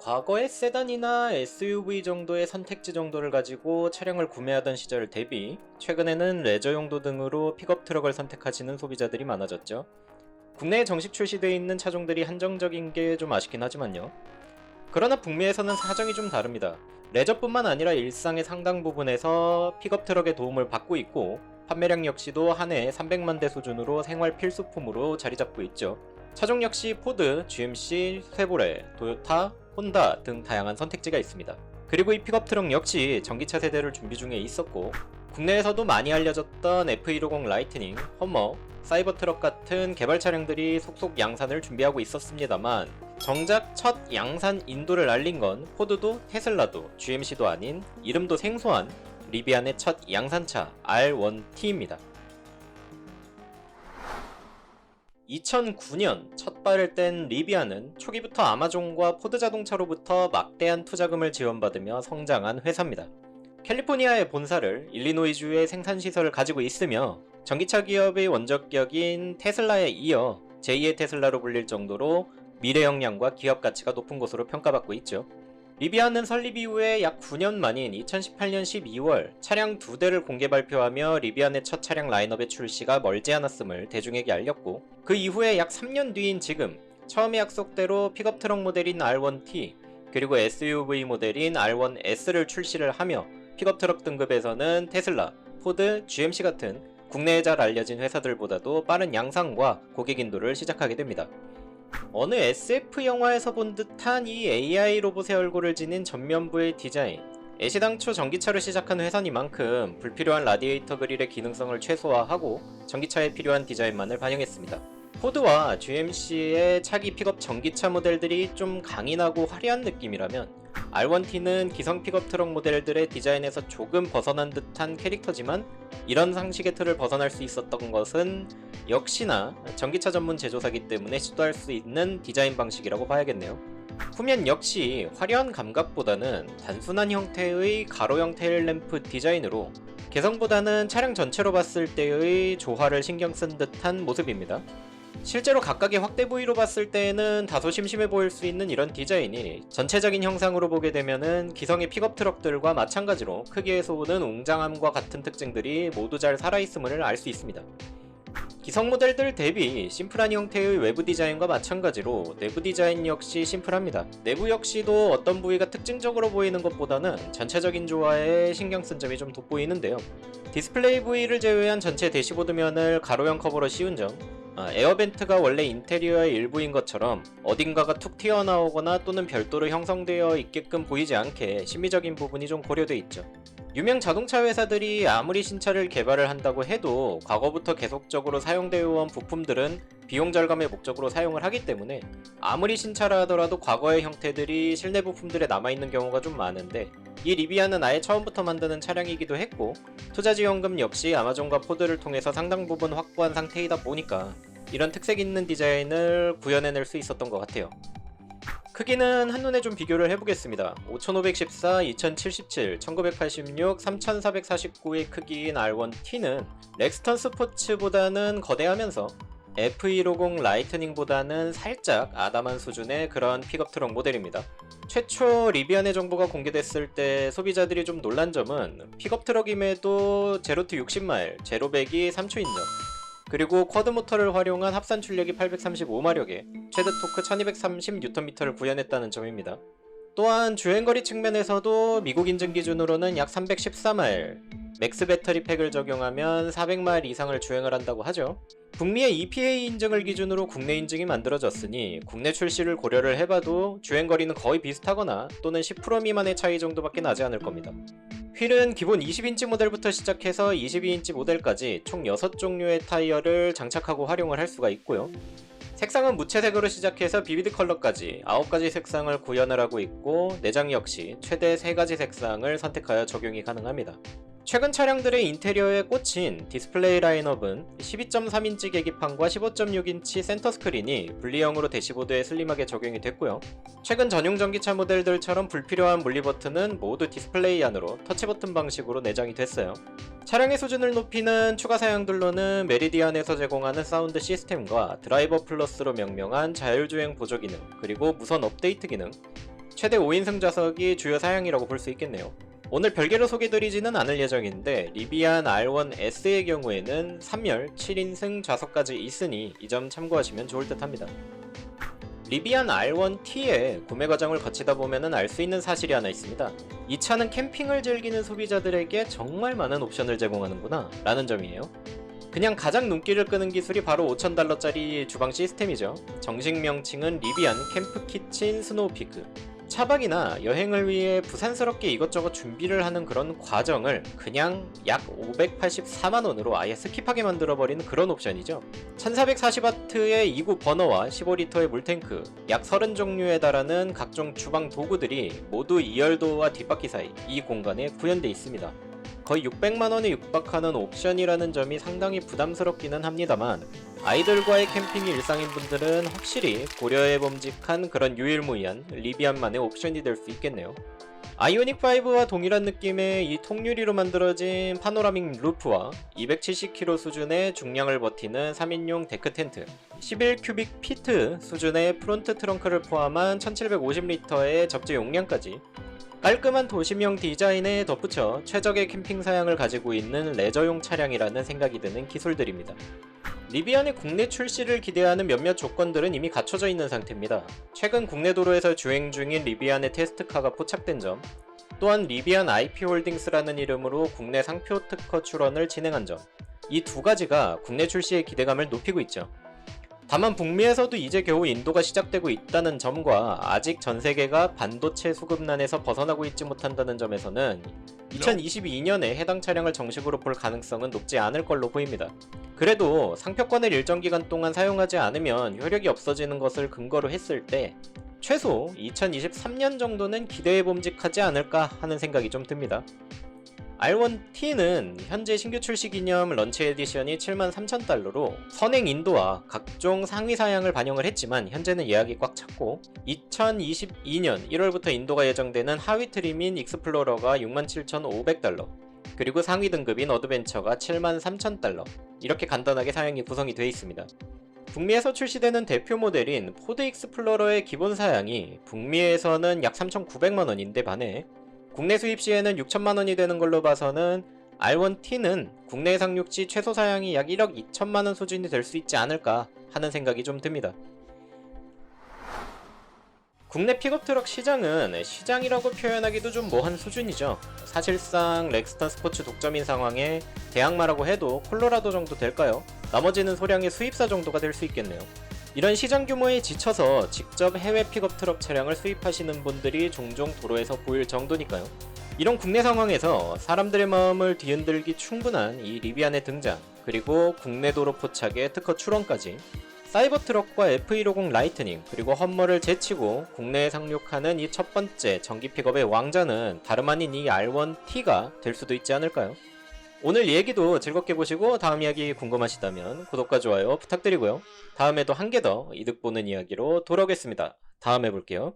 과거에 세단이나 SUV 정도의 선택지 정도를 가지고 차량을 구매하던 시절 대비 최근에는 레저 용도 등으로 픽업 트럭을 선택하시는 소비자들이 많아졌죠. 국내에 정식 출시되어 있는 차종들이 한정적인 게 좀 아쉽긴 하지만요. 그러나 북미에서는 사정이 좀 다릅니다. 레저뿐만 아니라 일상의 상당 부분에서 픽업 트럭의 도움을 받고 있고 판매량 역시도 한 해에 300만 대 수준으로 생활 필수품으로 자리잡고 있죠. 차종 역시 포드, GMC, 쉐보레, 토요타, 혼다 등 다양한 선택지가 있습니다. 그리고 이 픽업 트럭 역시 전기차 세대를 준비 중에 있었고 국내에서도 많이 알려졌던 F150 라이트닝, 허머, 사이버 트럭 같은 개발 차량들이 속속 양산을 준비하고 있었습니다만 정작 첫 양산 인도를 알린 건 포드도 테슬라도 GMC도 아닌 이름도 생소한 리비안의 첫 양산차 R1T입니다. 2009년 첫 발을 뗀 리비안은 초기부터 아마존과 포드 자동차로부터 막대한 투자금을 지원받으며 성장한 회사입니다. 캘리포니아의 본사를 일리노이주의 생산시설을 가지고 있으며 전기차 기업의 원적격인 테슬라에 이어 제2의 테슬라로 불릴 정도로 미래 역량과 기업 가치가 높은 곳으로 평가받고 있죠. 리비안은 설립 이후에 약 9년 만인 2018년 12월 차량 2대를 공개 발표하며 리비안의 첫 차량 라인업의 출시가 멀지 않았음을 대중에게 알렸고 그 이후에 약 3년 뒤인 지금 처음의 약속대로 픽업 트럭 모델인 R1T 그리고 SUV 모델인 R1S를 출시를 하며 픽업 트럭 등급에서는 테슬라, 포드, GMC 같은 국내에 잘 알려진 회사들보다도 빠른 양상과 고객 인도를 시작하게 됩니다. 어느 SF 영화에서 본 듯한 이 AI 로봇의 얼굴을 지닌 전면부의 디자인. 애시당초 전기차로 시작한 회사니만큼 불필요한 라디에이터 그릴의 기능성을 최소화하고 전기차에 필요한 디자인만을 반영했습니다. 포드와 GMC의 차기 픽업 전기차 모델들이 좀 강인하고 화려한 느낌이라면 R1T는 기성 픽업 트럭 모델들의 디자인에서 조금 벗어난 듯한 캐릭터지만 이런 상식의 틀을 벗어날 수 있었던 것은 역시나 전기차 전문 제조사기 때문에 시도할 수 있는 디자인 방식이라고 봐야겠네요. 후면 역시 화려한 감각보다는 단순한 형태의 가로형 테일램프 디자인으로 개성보다는 차량 전체로 봤을 때의 조화를 신경 쓴 듯한 모습입니다. 실제로 각각의 확대 부위로 봤을 때에는 다소 심심해 보일 수 있는 이런 디자인이 전체적인 형상으로 보게 되면은 기성의 픽업 트럭들과 마찬가지로 크기에서 오는 웅장함과 같은 특징들이 모두 잘 살아있음을 알 수 있습니다. 기성 모델들 대비 심플한 형태의 외부 디자인과 마찬가지로 내부 디자인 역시 심플합니다. 내부 역시도 어떤 부위가 특징적으로 보이는 것보다는 전체적인 조화에 신경 쓴 점이 좀 돋보이는데요. 디스플레이 부위를 제외한 전체 대시보드면을 가로형 커버로 씌운 점, 에어벤트가 원래 인테리어의 일부인 것처럼 어딘가가 툭 튀어나오거나 또는 별도로 형성되어 있게끔 보이지 않게 심미적인 부분이 좀 고려돼 있죠. 유명 자동차 회사들이 아무리 신차를 개발을 한다고 해도 과거부터 계속적으로 사용되어 온 부품들은 비용 절감의 목적으로 사용을 하기 때문에 아무리 신차라 하더라도 과거의 형태들이 실내 부품들에 남아있는 경우가 좀 많은데 이 리비안은 아예 처음부터 만드는 차량이기도 했고 투자 지원금 역시 아마존과 포드를 통해서 상당 부분 확보한 상태이다 보니까 이런 특색 있는 디자인을 구현해낼 수 있었던 것 같아요. 크기는 한눈에 좀 비교를 해보겠습니다. 5514, 2077, 1986, 3449의 크기인 R1T는 렉스턴 스포츠보다는 거대하면서 F150 라이트닝보다는 살짝 아담한 수준의 그런 픽업 트럭 모델입니다. 최초 리비안의 정보가 공개됐을 때 소비자들이 좀 놀란 점은 픽업 트럭임에도 0-to 60마일, 0-100이 3초 인정 그리고 쿼드 모터를 활용한 합산 출력이 835마력에 최대 토크 1230Nm를 구현했다는 점입니다. 또한 주행거리 측면에서도 미국 인증 기준으로는 약 314마일, 맥스 배터리 팩을 적용하면 400마일 이상을 주행을 한다고 하죠. 북미의 EPA 인증을 기준으로 국내 인증이 만들어졌으니 국내 출시를 고려를 해봐도 주행거리는 거의 비슷하거나 또는 10% 미만의 차이 정도밖에 나지 않을 겁니다. 휠은 기본 20인치 모델부터 시작해서 22인치 모델까지 총 6종류의 타이어를 장착하고 활용을 할 수가 있고요. 색상은 무채색으로 시작해서 비비드 컬러까지 9가지 색상을 구현을 하고 있고 내장 역시 최대 3가지 색상을 선택하여 적용이 가능합니다. 최근 차량들의 인테리어에 꽂힌 디스플레이 라인업은 12.3인치 계기판과 15.6인치 센터 스크린이 분리형으로 대시보드에 슬림하게 적용이 됐고요. 최근 전용 전기차 모델들처럼 불필요한 물리 버튼은 모두 디스플레이 안으로 터치 버튼 방식으로 내장이 됐어요. 차량의 수준을 높이는 추가 사양들로는 메리디안에서 제공하는 사운드 시스템과 드라이버 플러스로 명명한 자율주행 보조 기능, 그리고 무선 업데이트 기능, 최대 5인승 좌석이 주요 사양이라고 볼 수 있겠네요. 오늘 별개로 소개드리지는 않을 예정인데 리비안 R1S의 경우에는 3열 7인승 좌석까지 있으니 이 점 참고하시면 좋을 듯 합니다. 리비안 R1T의 구매 과정을 거치다 보면 알 수 있는 사실이 하나 있습니다. 이 차는 캠핑을 즐기는 소비자들에게 정말 많은 옵션을 제공하는구나 라는 점이에요. 그냥 가장 눈길을 끄는 기술이 바로 $5,000짜리 주방 시스템이죠. 정식 명칭은 리비안 캠프 키친 스노우피크. 차박이나 여행을 위해 부산스럽게 이것저것 준비를 하는 그런 과정을 그냥 약 584만원으로 아예 스킵하게 만들어버린 그런 옵션이죠. 1440W의 2구 버너와 15리터의 물탱크, 약 30종류에 달하는 각종 주방 도구들이 모두 2열도어와 뒷바퀴 사이 이 공간에 구현되어 있습니다. 거의 600만원에 육박하는 옵션이라는 점이 상당히 부담스럽기는 합니다만 아이들과의 캠핑이 일상인 분들은 확실히 고려해 봄직한 그런 유일무이한 리비안만의 옵션이 될 수 있겠네요. 아이오닉5와 동일한 느낌의 이 통유리로 만들어진 파노라믹 루프와 270kg 수준의 중량을 버티는 3인용 데크 텐트, 11큐빅 피트 수준의 프론트 트렁크를 포함한 1750리터의 접지 용량까지 깔끔한 도심형 디자인에 덧붙여 최적의 캠핑 사양을 가지고 있는 레저용 차량이라는 생각이 드는 기술들입니다. 리비안의 국내 출시를 기대하는 몇몇 조건들은 이미 갖춰져 있는 상태입니다. 최근 국내 도로에서 주행 중인 리비안의 테스트카가 포착된 점, 또한 리비안 IP홀딩스라는 이름으로 국내 상표 특허 출원을 진행한 점, 이 두 가지가 국내 출시의 기대감을 높이고 있죠. 다만 북미에서도 이제 겨우 인도가 시작되고 있다는 점과 아직 전세계가 반도체 수급난에서 벗어나고 있지 못한다는 점에서는 2022년에 해당 차량을 정식으로 볼 가능성은 높지 않을 걸로 보입니다. 그래도 상표권을 일정 기간 동안 사용하지 않으면 효력이 없어지는 것을 근거로 했을 때 최소 2023년 정도는 기대해봄직하지 않을까 하는 생각이 좀 듭니다. R1T는 현재 신규 출시 기념 런치 에디션이 73,000달러로 선행 인도와 각종 상위 사양을 반영을 했지만 현재는 예약이 꽉 찼고 2022년 1월부터 인도가 예정되는 하위 트림인 익스플로러가 67,500달러, 그리고 상위 등급인 어드벤처가 73,000달러, 이렇게 간단하게 사양이 구성이 되어 있습니다. 북미에서 출시되는 대표 모델인 포드 익스플로러의 기본 사양이 북미에서는 약 3,900만원인데 반해 국내 수입 시에는 6천만원이 되는 걸로 봐서는 R1T는 국내 상륙 시 최소 사양이 약 1억 2천만원 수준이 될 수 있지 않을까 하는 생각이 좀 듭니다. 국내 픽업 트럭 시장은 시장이라고 표현하기도 좀 뭐한 수준이죠. 사실상 렉스턴 스포츠 독점인 상황에 대항마라고 해도 콜로라도 정도 될까요? 나머지는 소량의 수입사 정도가 될 수 있겠네요. 이런 시장 규모에 지쳐서 직접 해외 픽업 트럭 차량을 수입하시는 분들이 종종 도로에서 보일 정도니까요. 이런 국내 상황에서 사람들의 마음을 뒤흔들기 충분한 이 리비안의 등장, 그리고 국내 도로 포착의 특허 출원까지 사이버 트럭과 F150 라이트닝, 그리고 험머를 제치고 국내에 상륙하는 이 첫 번째 전기 픽업의 왕자는 다름 아닌 이 R1T가 될 수도 있지 않을까요? 오늘 얘기도 즐겁게 보시고 다음 이야기 궁금하시다면 구독과 좋아요 부탁드리고요. 다음에도 한 개 더 이득 보는 이야기로 돌아오겠습니다. 다음에 볼게요.